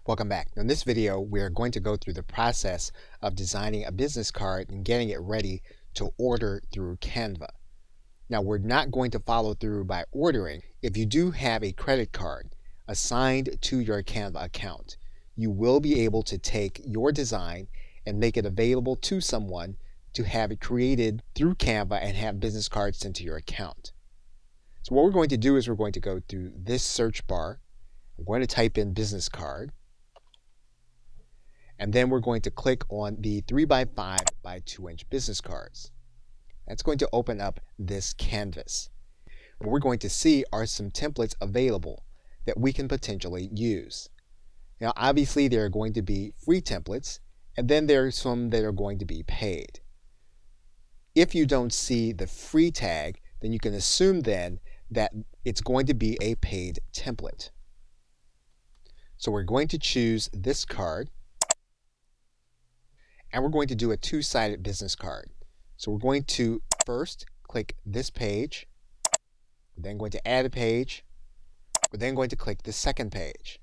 Welcome back. In this video, we're going to go through the process of designing a business card and getting it ready to order through Canva. Now, we're not going to follow through by ordering. If you do have a credit card assigned to your Canva account, you will be able to take your design and make it available to someone to have it created through Canva and have business cards sent to your account. So what we're going to do is we're going to go through this search bar. I'm going to type in business card. And then we're going to click on the 3x5 by 2-inch business cards. That's going to open up this canvas. What we're going to see are some templates available that we can potentially use. Now, obviously, there are going to be free templates, and then there are some that are going to be paid. If you don't see the free tag, then you can assume then that it's going to be a paid template. So we're going to choose this card. And we're going to do a two-sided business card. So we're going to first click this page. We're then going to add a page. We're then going to click the second page.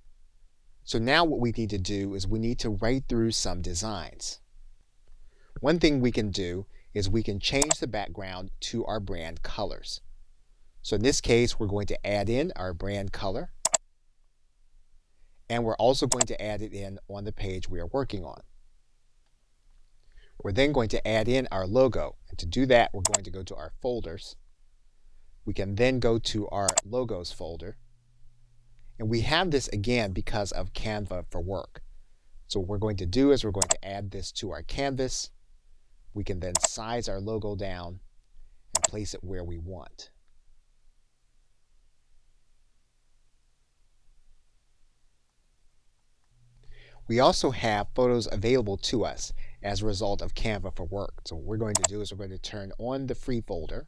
So now what we need to do is we need to write through some designs. One thing we can do is we can change the background to our brand colors. So in this case, we're going to add in our brand color. And we're also going to add it in on the page we are working on. We're then going to add in our logo. And to do that, we're going to go to our folders. We can then go to our logos folder. And we have this again because of Canva for Work. So what we're going to do is we're going to add this to our canvas. We can then size our logo down and place it where we want. We also have photos available to us as a result of Canva for Work. So what we're going to do is we're going to turn on the free folder.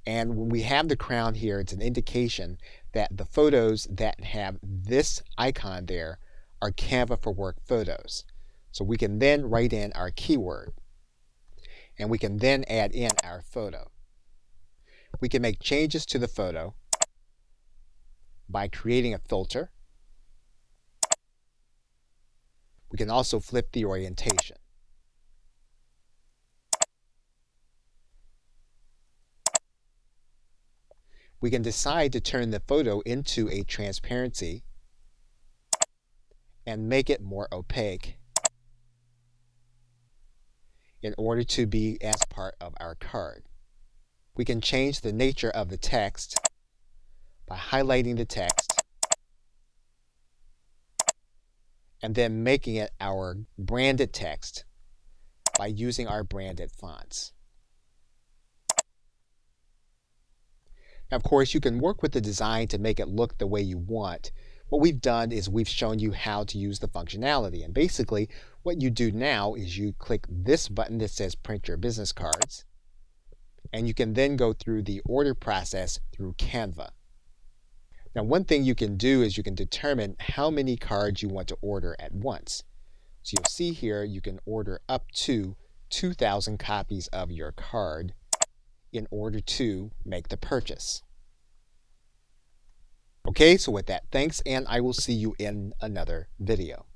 And when we have the crown here, it's an indication that the photos that have this icon there are Canva for Work photos. So we can then write in our keyword. And we can then add in our photo. We can make changes to the photo by creating a filter. We can also flip the orientation. We can decide to turn the photo into a transparency and make it more opaque in order to be as part of our card. We can change the nature of the text by highlighting the text and then making it our branded text by using our branded fonts. Now, of course, you can work with the design to make it look the way you want. What we've done is we've shown you how to use the functionality. And basically, what you do now is you click this button that says Print Your Business Cards. And you can then go through the order process through Canva. Now, one thing you can do is you can determine how many cards you want to order at once. So you'll see here you can order up to 2,000 copies of your card in order to make the purchase. Okay, so with that, thanks, and I will see you in another video.